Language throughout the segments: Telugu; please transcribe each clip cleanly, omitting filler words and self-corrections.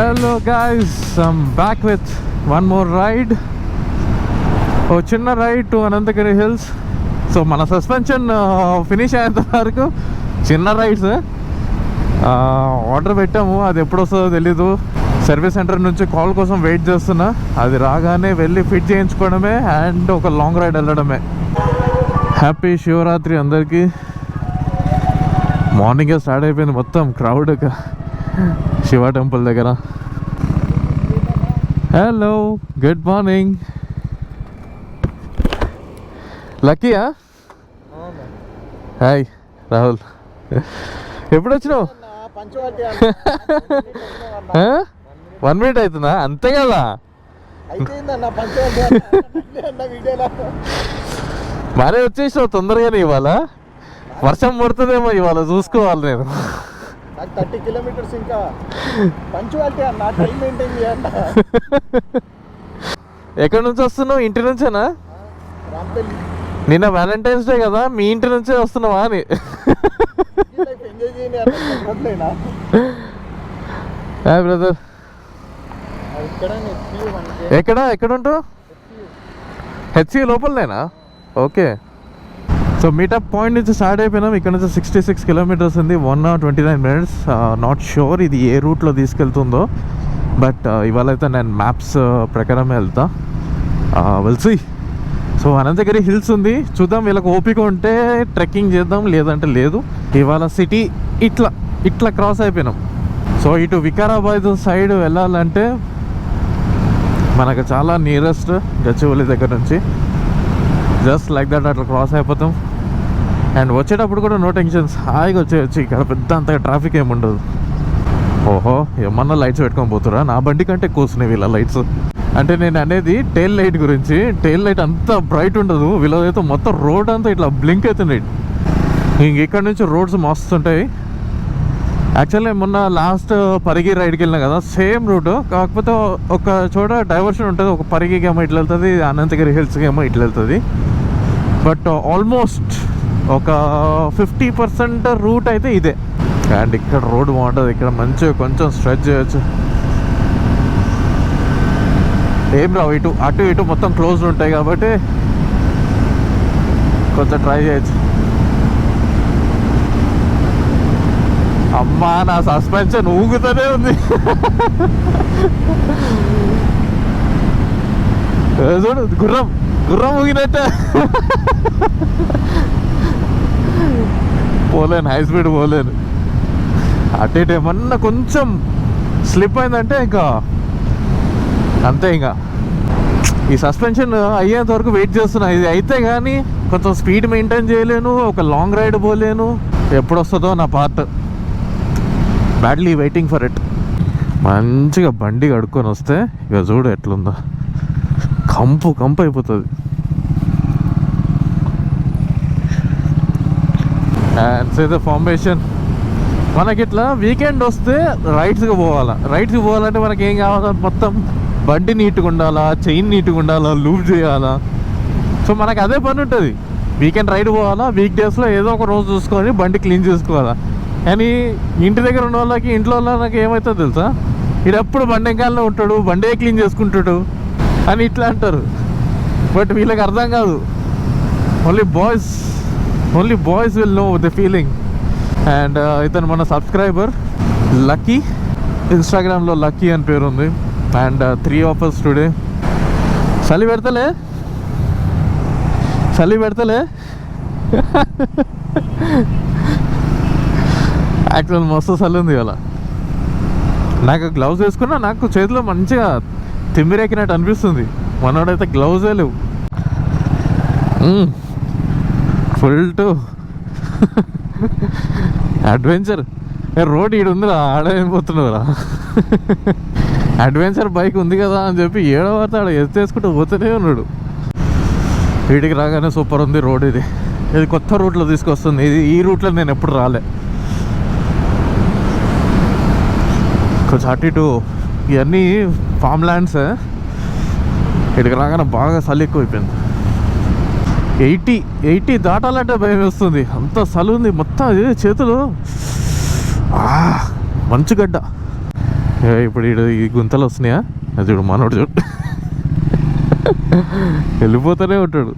Hello guys, I'm back with one more ride. Oh, chinna ride to Anantagiri Hills. So mana suspension finish ayanta varaku chinna rides order pettamu adi eppudu ostado teliyadu. Service centre నుంచి కాల్ కోసం వెయిట్ చేస్తున్నా. అది రాగానే వెళ్ళి ఫిట్ చేయించుకోవడమే అండ్ ఒక లాంగ్ రైడ్ వెళ్ళడమే. హ్యాపీ శివరాత్రి అందరికీ. మార్నింగే స్టార్ట్ అయిపోయింది మొత్తం క్రౌడ్ శివ టెంపుల్ దగ్గర. Hello, good morning. లక్కీయా? హాయ్ రాహుల్, ఎప్పుడు వచ్చినావు? 1 minute అవుతుందా? అంతే కదా, మరే వచ్చేసినావు తొందరగానే. ఇవాళ వర్షం పడుతుందేమో, ఇవాళ చూసుకోవాలి నేను. 30 kilometers ఇంకా పంచువాలిటీ అన్న, టైం మెయింటైన్ చేయాలి. ఎక్కడి నుంచి వస్తున్నావు? ఇంటి నుంచేనా? రాంపల్లి. నిన్న వ్యాలంటైన్స్ డే కదా, మీ ఇంటి నుంచే వస్తున్నావా అని. ఎంజాయ్ చేయలేనా? Hi brother. ఎక్కడ ఉంటావు? హెచ్సి లోపలనేనా? ఓకే. సో మీటప్ పాయింట్ నుంచి స్టార్ట్ అయిపోయినాం. ఇక్కడ నుంచి 66 kilometers ఉంది, 1 hour 29 minutes. నాట్ షూర్ ఇది ఏ రూట్లో తీసుకెళ్తుందో, బట్ ఇవాళ అయితే నేను మ్యాప్స్ ప్రకారమే వెళ్తా. Will see. So Ananthagiri hills ఉంది, చూద్దాం. వీళ్ళకి ఓపిక ఉంటే ట్రెక్కింగ్ చేద్దాం, లేదంటే లేదు. ఇవాళ సిటీ ఇట్లా క్రాస్ అయిపోయినాం. సో ఇటు వికారాబాద్ సైడ్ వెళ్ళాలంటే మనకు చాలా నియరెస్ట్ గచ్చిబౌలి దగ్గర నుంచి. జస్ట్ లైక్ దట్ అట్లా క్రాస్ అయిపోతాం. అండ్ వచ్చేటప్పుడు కూడా నో టెన్షన్స్, హాయిగా వచ్చేయచ్చు. ఇక్కడ పెద్ద అంతగా ట్రాఫిక్ ఏమి ఉండదు. ఓహో, ఏమన్నా లైట్స్ పెట్టుకొని పోతురా? నా బండి కంటే ఎక్కువ వస్తున్నాయి వీళ్ళ లైట్స్. అంటే నేను అనేది టెయిల్ లైట్ గురించి. టెయిల్ లైట్ అంత బ్రైట్ ఉండదు, వీళ్ళదైతే మొత్తం రోడ్ అంతా ఇట్లా బ్లింక్ అవుతుంది. ఇక్కడ నుంచి రోడ్స్ మస్తుంటాయి. యాక్చువల్లీ మొన్న లాస్ట్ పరిగి రైడ్కి వెళ్ళినా కదా, సేమ్ రూట్, కాకపోతే ఒక చోట డైవర్షన్ ఉంటుంది. ఒక పరిగికి ఏమో ఇట్లా వెళ్తుంది, అనంతగిరి హిల్స్కి ఏమో ఇట్లా వెళ్తుంది. బట్ ఆల్మోస్ట్ ఒక 50% రూట్ అయితే ఇదే. అండ్ ఇక్కడ రోడ్ బాగుంటుంది, ఇక్కడ మంచిగా కొంచెం స్ట్రెచ్ చేయొచ్చు. ఏం రావు, అటు ఇటు మొత్తం క్లోజ్డ్ ఉంటాయి కాబట్టి కొంచెం ట్రై చేయొచ్చు. అమ్మా, నా సస్పెన్షన్ ఊగుతూనే ఉంది. చూడు, గుర్రం ఊగినట్టే. పోలేను, హై స్పీడ్ పోలేను. అటు ఇటు ఏమన్నా కొంచెం స్లిప్ అయిందంటే ఇంకా అంతే. ఇంకా ఈ సస్పెన్షన్ అయ్యేంత వరకు వెయిట్ చేస్తున్నా. ఇది అయితే కానీ కొంచెం స్పీడ్ మెయింటైన్ చేయలేను, ఒక లాంగ్ రైడ్ పోలేను. ఎప్పుడు వస్తుందో నా part. Badly waiting for it. మంచిగా బండి కడుక్కొని వస్తే ఇక చూడు ఎట్లుందో, కంపు అయిపోతుంది. And say the formation. మనకి ఇట్లా వీకెండ్ వస్తే రైడ్స్కి పోవాలంటే మనకి ఏం కావాలా? మొత్తం బండి నీట్గా ఉండాలా, చైన్ నీట్గా ఉండాలా, లూప్ చేయాలా. సో మనకు అదే పని ఉంటుంది. వీకెండ్ రైడ్ పోవాలా, వీక్ డేస్లో ఏదో ఒక రోజు చూసుకొని బండి క్లీన్ చేసుకోవాలా. కానీ ఇంటి దగ్గర ఉన్న వాళ్ళకి, ఇంట్లో వాళ్ళకి ఏమవుతుందో తెలుసా? ఇది ఎప్పుడు బండి ఎంకాల్లో ఉంటాడు, బండే క్లీన్ చేసుకుంటాడు అని ఇట్లా అంటారు. బట్ వీళ్ళకి అర్థం కాదు. Only boys will know the feeling. And ఇతను మన సబ్స్క్రైబర్ లక్కీ, ఇన్స్టాగ్రామ్లో లక్కీ అని పేరు ఉంది. And 3 of us today. చలి పెడతలే యాక్చువల్ మస్తు చలి ఉంది ఇవాళ. నాకు గ్లౌజ్ వేసుకున్నా నాకు చేతిలో మంచిగా తిమ్మిరెక్కినట్టు అనిపిస్తుంది. మనోడైతే గ్లౌజే లేవు. Full to adventure. రోడ్ ఈడు ఉందిరా, ఆడైపోతున్నావురా. అడ్వెంచర్ బైక్ ఉంది కదా అని చెప్పి ఏడో వారితో ఆడ ఎత్తేసుకుంటూ పోతూనే ఉన్నాడు. వీడికి రాగానే సూపర్ ఉంది రోడ్. ఇది కొత్త రూట్లో తీసుకొస్తుంది. ఈ రూట్లో నేను ఎప్పుడు రాలే. కొంచెం అటు ఇటు ఇవన్నీ ఫామ్ ల్యాండ్స్. ఇక్కడికి రాగానే బాగా చలి ఎక్కువైపోయింది. 80 దాటాలంటే భయం వేస్తుంది, అంత చలి ఉంది మొత్తం. చేతులు మంచు గడ్డ. ఇప్పుడు ఈ గుంతలు వస్తున్నాయా? అది చూడు మనోడు చూడు వెళ్ళిపోతూనే ఉంటాడు.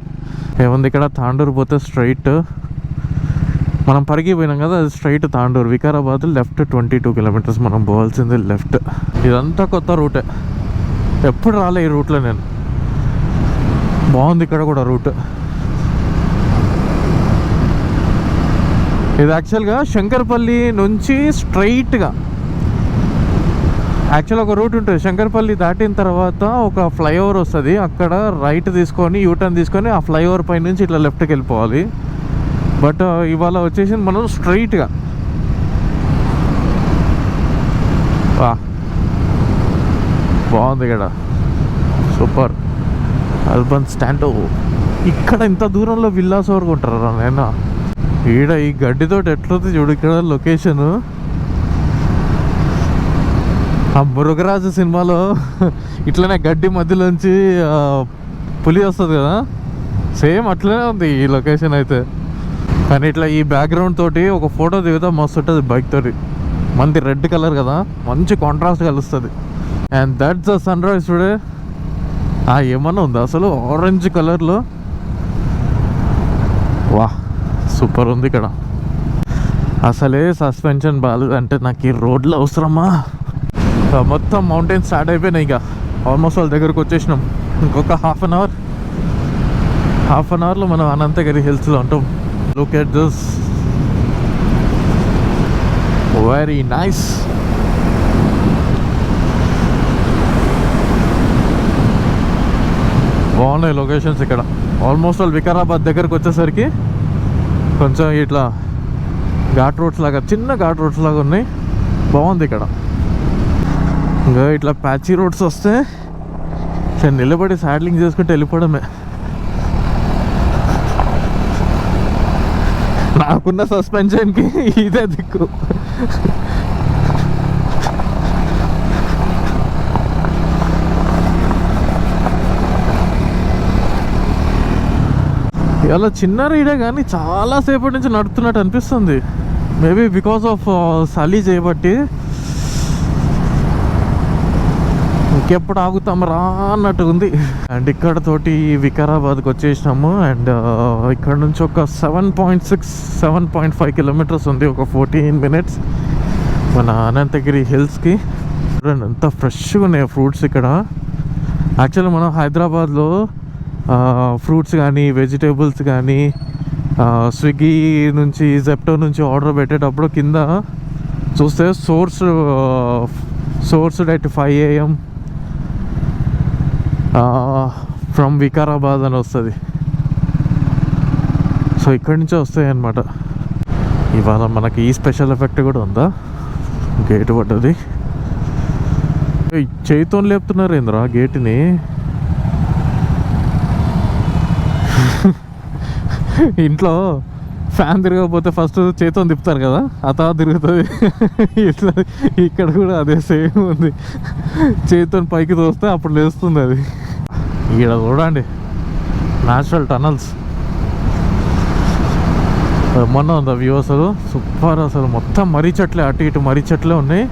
ఏముంది ఇక్కడ తాండూరు పోతే స్ట్రైట్ మనం పరిగిపోయినాం కదా, అది straight Tandur. Vikarabad left 22 kilometres మనం పోవాల్సింది లెఫ్ట్. ఇదంతా కొత్త రూటే, ఎప్పుడు రాలే ఈ రూట్లో నేను. బాగుంది ఇక్కడ కూడా రూట్. ఇది యాక్చువల్గా శంకర్పల్లి నుంచి స్ట్రైట్గా యాక్చువల్ ఒక రూట్ ఉంటుంది. శంకర్పల్లి దాటిన తర్వాత ఒక ఫ్లైఓవర్ వస్తుంది, అక్కడ రైట్ తీసుకొని యూటర్న్ తీసుకొని ఆ ఫ్లైఓవర్ పై నుంచి ఇట్లా లెఫ్ట్కి వెళ్ళిపోవాలి. బట్ ఇవాళ వచ్చేసి మనం స్ట్రైట్గా బాగుంది ఇక్కడ, సూపర్. అల్బన్ స్టాండో. ఇక్కడ ఇంత దూరంలో విల్లాస్ వరకు ఉంటారా నేను? ఈడ ఈ గడ్డితో ఎట్లవుతుంది చూడు ఇక్కడ లొకేషన్. ఆ మృగరాజు సినిమాలో ఇట్లనే గడ్డి మధ్యలోంచి పులి వస్తుంది కదా, సేమ్ అట్లనే ఉంది ఈ లొకేషన్ అయితే. కానీ ఇట్లా ఈ బ్యాక్గ్రౌండ్ తోటి ఒక ఫోటో దిగుతా మస్తు ఉంటుంది బైక్ తోటి. మంది రెడ్ కలర్ కదా, మంచి కాంట్రాస్ట్ కలుస్తుంది. And that's the sunrise today. ఏమన్నా ఉందా అసలు ఆరెంజ్ కలర్లో? వా సూపర్ ఉంది ఇక్కడ. అసలే సస్పెన్షన్ బాగాలేదంటే నాకు ఈ రోడ్లు అవసరమా? మొత్తం మౌంటైన్స్ స్టార్ట్ అయిపోయినాయి. ఇక ఆల్మోస్ట్ వాళ్ళ దగ్గరకు వచ్చేసినాం. ఇంకొక హాఫ్ అన్ అవర్లో మనం అనంతగిరి హిల్స్లో ఉంటాం. Look at this, very nice. బాగున్నాయి లొకేషన్స్ ఇక్కడ. ఆల్మోస్ట్ వాళ్ళు వికారాబాద్ దగ్గరకు వచ్చేసరికి కొంచెం ఇట్లా ఘాట్ రోడ్స్ లాగా, చిన్న ఘాట్ రోడ్స్ లాగా ఉన్నాయి. బాగుంది ఇక్కడ. ఇంకా ఇట్లా ప్యాచీ రోడ్స్ వస్తే నిలబడి సాడ్లింగ్ చేసుకుంటే వెళ్ళిపోవడమే. నాకున్న సస్పెన్షన్కి ఇదే దిక్కు. ఇలా చిన్న రీడే కానీ చాలాసేపటి నుంచి నడుస్తున్నట్టు అనిపిస్తుంది. మేబీ బికాస్ ఆఫ్ చలి చేయబట్టి. ఇంకెప్పుడు ఆగుతాం రా అన్నట్టు ఉంది. అండ్ ఇక్కడ తోటి వికారాబాద్కి వచ్చేసినాము. అండ్ ఇక్కడ నుంచి ఒక 7.5 కిలోమీటర్స్ ఉంది, ఒక 14 minutes మన అనంతగిరి హిల్స్కి. చూడండి ఎంత ఫ్రెష్గా ఉన్నాయి ఫ్రూట్స్ ఇక్కడ. యాక్చువల్లీ మనం హైదరాబాద్లో ఫ్రూట్స్ కానీ వెజిటేబుల్స్ కానీ స్విగ్గీ నుంచి జెప్టో నుంచి ఆర్డర్ పెట్టేటప్పుడు కింద చూస్తే sourced at 5 AM from Vikarabad అని వస్తుంది. సో ఇక్కడి నుంచే వస్తాయి అన్నమాట. ఇవాళ మనకి ఈ స్పెషల్ ఎఫెక్ట్ కూడా ఉందా? గేట్ పడ్డది. చేతితో లేపుతున్నారు ఏంద్రా గేట్ని? ఇంట్లో ఫ్యాన్ తిరగకపోతే ఫస్ట్ చేతితో తిప్పుతారు కదా, ఆ తర్వాత తిరుగుతుంది. ఇట్లా ఇక్కడ కూడా అదే సేమ్ ఉంది. చేతితో పైకి తోస్తే అప్పుడు లేస్తుంది అది. ఇక్కడ చూడండి న్యాచురల్ టనల్స్. మొన్న ఉందా వ్యూ అసలు సూపర్. అసలు మొత్తం మర్రి చెట్లే, అటు ఇటు మర్రి చెట్లే ఉన్నాయి.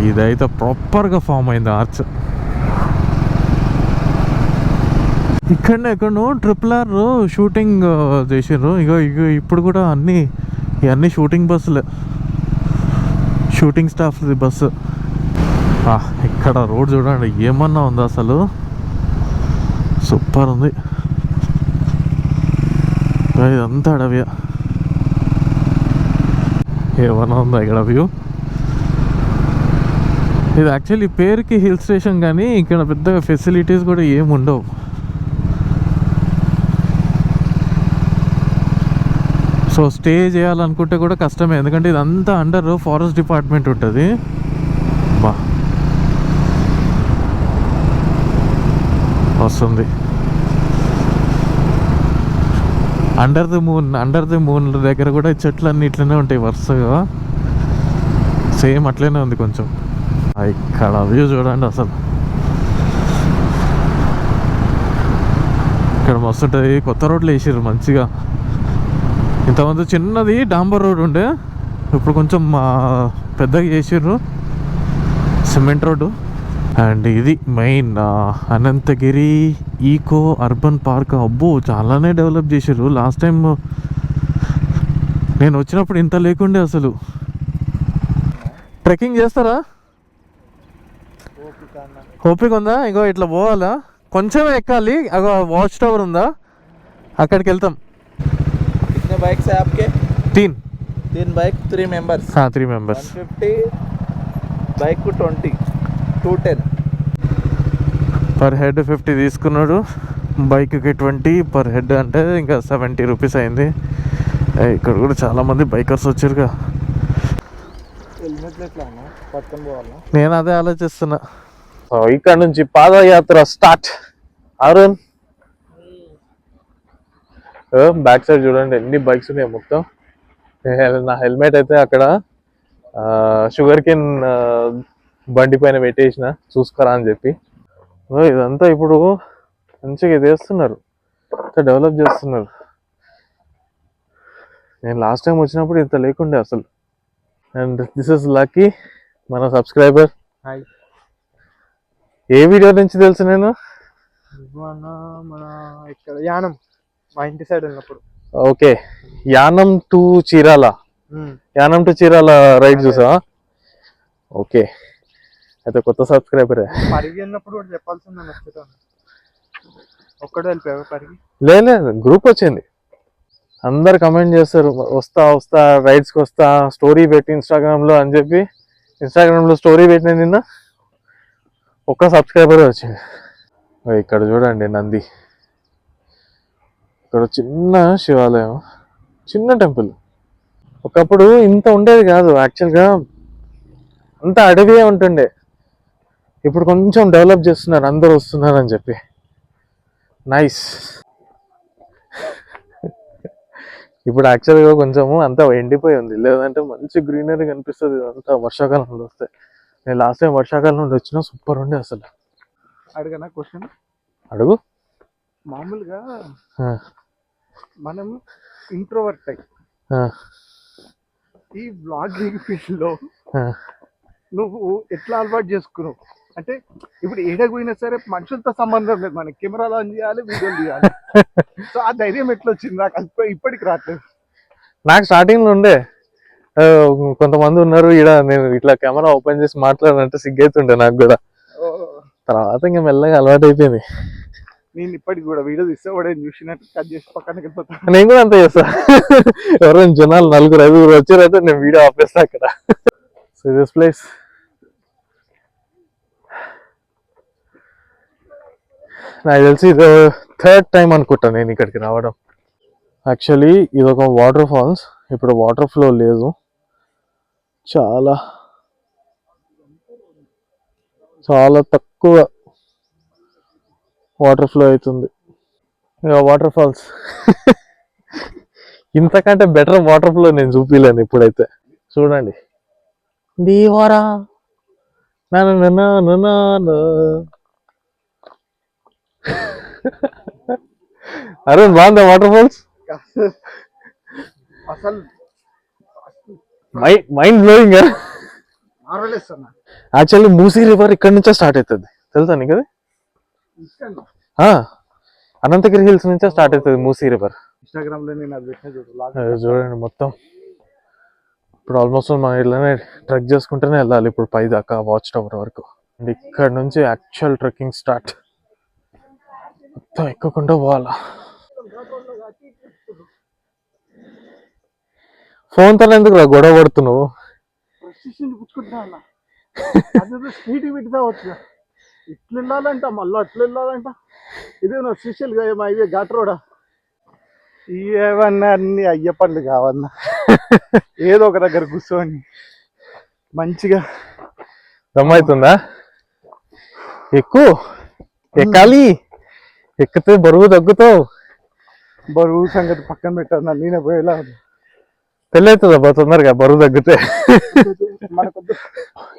ఇదైతే ప్రాపర్గా ఫామ్ అయింది ఆర్చ్. ఇక్కడనే ఎక్కడో RRR షూటింగ్ చేసారు. ఇగో ఇప్పుడు కూడా ఇవన్నీ షూటింగ్ బస్సులే, షూటింగ్ స్టాఫ్ది బస్సు. ఇక్కడ రోడ్ చూడండి ఏమన్నా ఉందా అసలు, సూపర్ ఉంది. ఇదంతా అడవి, ఏమన్నా ఉందా ఇక్కడ వ్యూ? ఇది యాక్చువల్లీ పేరుకి హిల్ స్టేషన్ కానీ ఇక్కడ పెద్దగా ఫెసిలిటీస్ కూడా ఏమి ఉండవు. సో స్టే చేయాలనుకుంటే కూడా కష్టమే, ఎందుకంటే ఇదంతా అండర్ ఫారెస్ట్ డిపార్ట్మెంట్ ఉంటుంది. వస్తుంది అండర్ ది మూన్ దగ్గర కూడా చెట్లన్నీ ఇట్లనే ఉంటాయి వరుసగా, సేమ్ అట్లనే ఉంది కొంచెం. ఇక్కడ వ్యూ చూడండి అసలు, ఇక్కడ మస్తు ఉంటుంది. కొత్త రోడ్లు వేసారు మంచిగా. ఇంతకుముందు చిన్నది డాంబర్ రోడ్ ఉండే, ఇప్పుడు కొంచెం పెద్దగా చేసిర్రు, సిమెంట్ రోడ్డు. అండ్ ఇది main Ananthagiri eco urban park. అబ్బో చాలానే డెవలప్ చేసారు. లాస్ట్ టైం నేను వచ్చినప్పుడు ఇంత లేకుండే అసలు. ట్రెక్కింగ్ చేస్తారా? ఓపిక ఉందా? ఇంకో ఇట్లా పోవాలా, కొంచెం ఎక్కాలి. అగో వాచ్ టవర్ ఉందా, అక్కడికి వెళ్తాం. कितने बाइक्स है आपके? 3 बाइक 3 मेंबर्स. 3 మెంబర్స్. 150 बाइक को 20 210 పర్ హెడ్ 50 తీసుకున్నాడు, బైక్కి 20 పర్ హెడ్, అంటే ఇంకా 70 రూపీస్ అయింది. ఇక్కడ కూడా చాలామంది బైకర్స్ వచ్చారుగా. హెల్మెట్లు ఎట్లా అన్నా పట్టుకొని పోవాలా? నేను అదే ఆలోచిస్తున్నా. సో ఇక్కడ నుంచి పాదయాత్ర స్టార్ట్. అరుణ్ బ్యాక్ సైడ్ చూడండి ఎన్ని బైక్స్ ఉన్నాయి మొత్తం. నా హెల్మెట్ అయితే అక్కడ షుగర్ కేన్ బండి పైన పెట్టేసిన, చూసుకురా అని చెప్పి. ఇదంతా ఇప్పుడు మంచిగా ఇది వేస్తున్నారు, డెవలప్ చేస్తున్నారు. నేను లాస్ట్ టైం వచ్చినప్పుడు ఇంత లేకుండే అసలు. అండ్ దిస్ ఇస్ లక్కీ, మన సబ్స్క్రైబర్. హాయ్. ఏ వీడియో నుంచి తెలుసు నేను? మన ఇక్కడ యానం, మా ఇంటి సైడ్ ఉన్నప్పుడు. Okay, Yanam to Chirala, Yanam to Chirala ride చూసా. ఓకే, అయితే కొత్త సబ్స్క్రైబరే. పరిగి వెళ్ళినప్పుడు కూడా చెప్పాల్సిందే, నచ్చుతాను. ఒక్కడే వెళ్ళిపోయావు పరిగి? లేదు, గ్రూప్ వచ్చింది, అందరు కమెంట్ చేస్తారు వస్తా వస్తా రైడ్స్కి వస్తా, స్టోరీ పెట్టి ఇన్స్టాగ్రామ్లో అని చెప్పి. ఇన్స్టాగ్రామ్లో స్టోరీ పెట్టిన నిన్న ఒక్క సబ్స్క్రైబరే వచ్చింది. ఇక్కడ చూడండి నంది, ఇక్కడ చిన్న శివాలయం, చిన్న టెంపుల్. ఒకప్పుడు ఇంత ఉండేది కాదు యాక్చువల్గా, అంత అడవియే ఉంటుండే. ఇప్పుడు కొంచెం డెవలప్ చేస్తున్నారు, అందరూ వస్తున్నారు అని చెప్పి. నైస్. ఇప్పుడు యాక్చువల్గా కొంచెము అంతా ఎండిపోయి ఉంది, లేదంటే మంచి గ్రీనరీ కనిపిస్తుంది అంతా వర్షాకాలంలో వస్తే. నేను లాస్ట్ టైం వర్షాకాలంలో వచ్చినా సూపర్ ఉండే అసలు. అడగనా క్వశ్చన్? అడుగు. మామూలుగా మనం ఇంట్రోవర్ట్ టైప్, ఈ బ్లాగింగ్ ఫీల్డ్ లో నువ్వు ఎట్లా అలవాటు చేసుకున్నావు? అంటే ఇప్పుడు ఏడకు పోయినా సరే మనుషులతో సంబంధం లేదు, మనకి కెమెరాలు ఆన్ చేయాలి, వీడియోలు తీయాలి. సో ఆ ధైర్యం ఎట్లా వచ్చింది? నాకు ఇప్పటికి రావట్లేదు. నాకు స్టార్టింగ్ లో ఉండే, కొంతమంది ఉన్నారు ఈడ, నేను ఇట్లా కెమెరా ఓపెన్ చేసి మాట్లాడాలంటే సిగ్గైతుండే నాకు కూడా. తర్వాత ఇంకా మెల్లగా అలవాటు అయిపోయింది. నేను ఇప్పటికి కూడా వీడియో తీస్తే వాడు చూసినట్టు కట్ చేసి పక్కనకి వెళ్ళిపోతాను. నేను కూడా అంతే చేస్తా. ఎవరైనా జనాలు 4-5 వచ్చారంటే నేను వీడియో ఆపేస్తా అక్కడ. సో దిస్ ప్లేస్ నాకు తెలిసి ఇది 3rd టైం అనుకుంటా నేను ఇక్కడికి రావడం. యాక్చువల్లీ ఇది ఒక వాటర్ ఫాల్స్, ఇప్పుడు వాటర్ ఫ్లో లేదు, చాలా చాలా తక్కువ వాటర్ ఫ్లో అవుతుంది. ఇక వాటర్ ఫాల్స్ ఇంతకంటే బెటర్ వాటర్ ఫ్లో నేను చూపించలేను ఇప్పుడైతే. చూడండి, దీవరా అరుణ్, బాగుందా వాటర్ ఫాల్స్? అసలు మైండ్ బ్లోయింగ్. ఆరలేస్తున్నా. యాక్చువల్లీ మూసీ రివర్ ఇక్కడ నుంచే స్టార్ట్ అవుతుంది, తెలుసా నీకు అది? అనంతగిరి హిల్స్ నుంచే స్టార్ట్ అవుతుంది మూసీ రివర్. ఇన్స్టాగ్రామ్ లో నేను అది పెట్టిన చూడండి మొత్తం. ఇప్పుడు ఆల్మోస్ట్ మనం ఇట్లానే ట్రెక్ చేసుకుంటూనే వెళ్ళాలి ఇప్పుడు పై దాకా, వాచ్ టవర్ వరకు. అండ్ ఇక్కడ నుంచి యాక్చువల్ ట్రెక్కింగ్ స్టార్ట్. మొత్తం ఎక్కకుండా పోవాలా. ఫోన్ తో ఎందుకు రా గొడవ పడుతున్నావు? స్పీడ్ పెడతావచ్చు, ఇట్లా వెళ్ళాలంట, మళ్ళీ అట్లా వెళ్ళాలంట. ఇదేనా స్పెషల్ గా ఏమో ఇవే ఘాట్ రోడా? ఏమన్నా అన్ని అయ్యప్పండ్లు కావన్నా, ఏదో ఒక దగ్గర కూర్చోని మంచిగా దమ్మవుతుందా? ఎక్కువ ఎక్కాలి, ఎక్కితే బరువు తగ్గుతావు. బరువు సంగతి పక్కన పెట్టాను, నేనే పోయేలా. పెళ్ళి అవుతుందా తొందరగా బరువు తగ్గితే?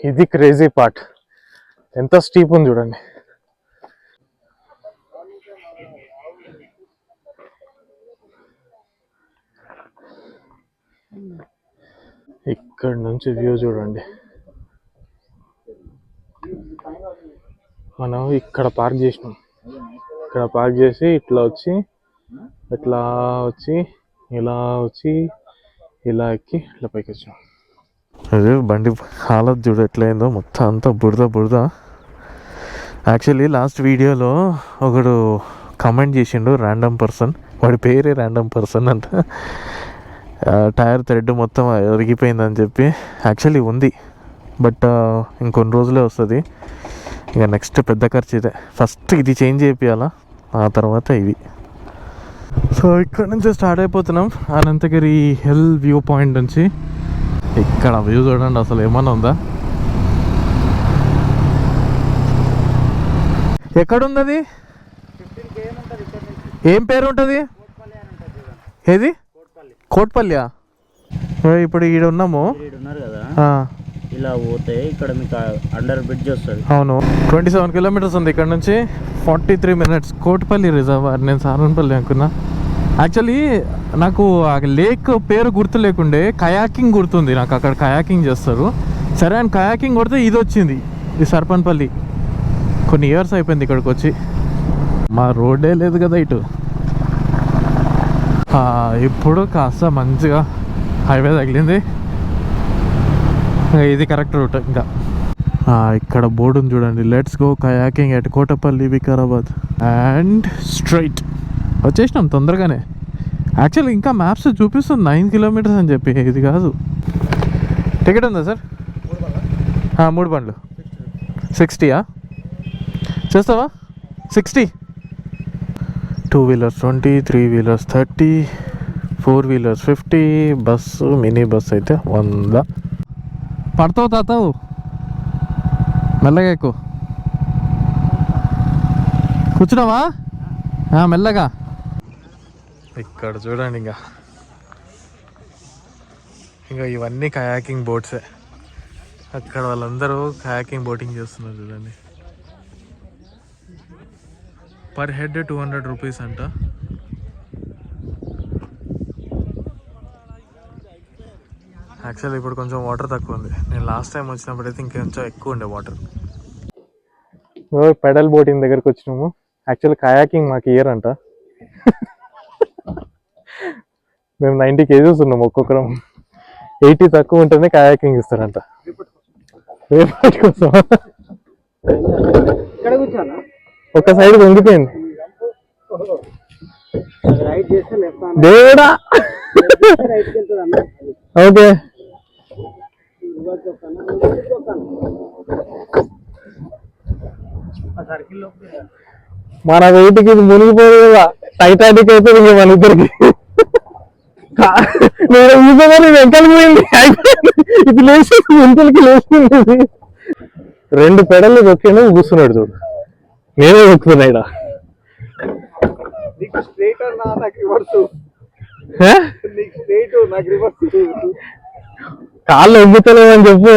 ఇది క్రేజీ పార్ట్, ఎంత స్టీప్ ఉంది చూడండి. ఇక్కడ నుంచి వ్యూ చూడండి. మనం ఇక్కడ పార్క్ చేసినాం. ఇక్కడ పార్క్ చేసి ఇట్లా వచ్చి ఇలా ఎక్కి ఇట్లా పైకి వచ్చాం. అదే బండి హాలత్ చూడు ఎట్లయిందో, మొత్తం అంతా బురద. యాక్చువల్లీ లాస్ట్ వీడియోలో ఒకడు కమెంట్ చేసిండు, ర్యాండమ్ పర్సన్, వాడి పేరే ర్యాండమ్ పర్సన్ అంట. టైర్ థ్రెడ్ మొత్తం అరిగిపోయిందని చెప్పి. యాక్చువల్లీ ఉంది, బట్ ఇంకొన్ని రోజులే వస్తుంది. ఇక నెక్స్ట్ పెద్ద ఖర్చు ఇదే. ఫస్ట్ ఇది చేంజ్ చేయాలా, ఆ తర్వాత ఇది. సో ఇక్కడ నుంచి స్టార్ట్ అయిపోతున్నాం అనంతగిరి హిల్ వ్యూ పాయింట్ నుంచి. ఇక్కడ వ్యూ చూడండి, అసలు ఏమన్నా ఉందా? ఎక్కడుంది అది? ఏం పేరు ఉంటుంది? ఏది? కోట్పల్లి. ఇప్పుడు ఈడ ఉన్నాము కదా, ఇలా పోతే ఇక్కడ మీకు అండర్ బ్రిడ్జ్ వస్తుంది. అవును, 27 కిలోమీటర్స్ ఉంది ఇక్కడ నుంచి, 43 minutes. కోట్పల్లి రిజర్వాయర్. నేను సారన్పల్లి అనుకున్నా. యాక్చువల్లీ నాకు ఆ లేక్ పేరు గుర్తు లేకుండే, కయాకింగ్ గుర్తుంది నాకు. అక్కడ కయాకింగ్ చేస్తారు. సరే అని కయాకింగ్ కొడితే ఇది వచ్చింది, ఇది సర్పన్పల్లి. కొన్ని ఇయర్స్ అయిపోయింది ఇక్కడికి వచ్చి. మా రోడ్డే లేదు కదా ఇటు. ఇప్పుడు కాస్త మంచిగా హైవే తగిలింది. ఇది కరెక్ట్ రూట్. ఇంకా ఇక్కడ బోర్డు ఉంది చూడండి, let's go kayaking at Kotapalli Vikarabad and straight. వచ్చేసినాం తొందరగానే. యాక్చువల్లీ ఇంకా మ్యాప్స్ చూపిస్తుంది 9 kilometers అని చెప్పి. ఇది కాదు. టికెట్ ఉందా సార్? 3 బండ్లు 60. చేస్తావా? 60. 2 wheelers 20, 3 wheelers 30, 4 wheelers 50, bus mini bus అయితే 100. పడతావు తాతావు, మెల్లగా ఎక్కువ. కూర్చున్నావా? మెల్లగా. ఇక్కడ చూడండి, ఇంకా ఇవన్నీ కయాకింగ్ బోట్సే. అక్కడ వాళ్ళందరూ కయాకింగ్ బోటింగ్ చేస్తున్నారు చూడండి. పర్ హెడ్ 200 rupees అంట. యాక్చువల్లీ ఇప్పుడు కొంచెం వాటర్ తక్కువ ఉంది. నేను లాస్ట్ టైం వచ్చినప్పుడు అయితే ఇంకొంచెం ఎక్కువ ఉండే వాటర్. పెడల్ బోటింగ్ దగ్గరికి వచ్చినాము. యాక్చువల్లీ కయాకింగ్ మాకు ఇయర్ అంట. మేము 90 kgs ఉన్నాం ఒక్కొక్కరం. 80 తక్కువ ఉంటేనే కయాకింగ్ ఇస్తారంట. కోసం ఒక సైడ్ వంగిపోయింది. దేవుడా. ఓకే, మన వెయిట్కి ఇది మునిగిపోదు కదా. టైటానిక్ అయితే ఇంక మన ఇద్దరికి. నేను ఊసగానే వెంకలు పోయింది. ఇది లేచి వెంకలకి లేచింది. 2 పెడలు దొక్కినా కూర్చున్నాడు చూడు. నేనే దొక్కుతున్నా ఇక్కడ. కాళ్ళు ఎగ్గుతలేవని చెప్పు,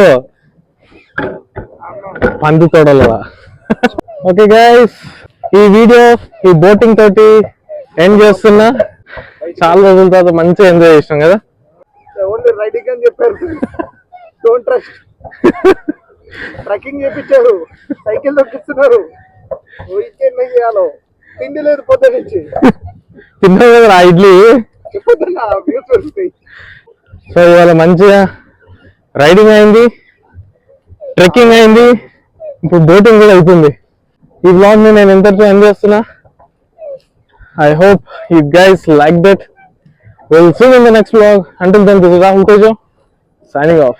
పండు తోడలేవా. ఓకే గైస్, ఈ వీడియో ఈ బోటింగ్ తోటి ఎండ్ చేస్తున్నా. చాలా రోజుల తర్వాత మంచిగా ఎంజాయ్ చేసినాం కదా. ఓన్లీ రైడింగ్ అని చెప్పారు, డోంట్ ట్రస్ట్. ట్రెక్కింగ్ చేపించారు, సైకిల్ దొక్కిస్తున్నారు. చేయాలో తిండి లేదు పొద్దు నుంచి. తిన్నావు కదా ఇడ్లీ. సో ఇవాళ మంచిగా రైడింగ్ అయింది, ట్రెక్కింగ్ అయింది, ఇప్పుడు బోటింగ్ కూడా అవుతుంది. ఈ బ్లాగ్ ని నేను ఎంతతో ఎంజాయ్ చేస్తున్నా. I hope you guys liked it. We'll see you in the next vlog. Until then, this is Rahul Tejo signing off.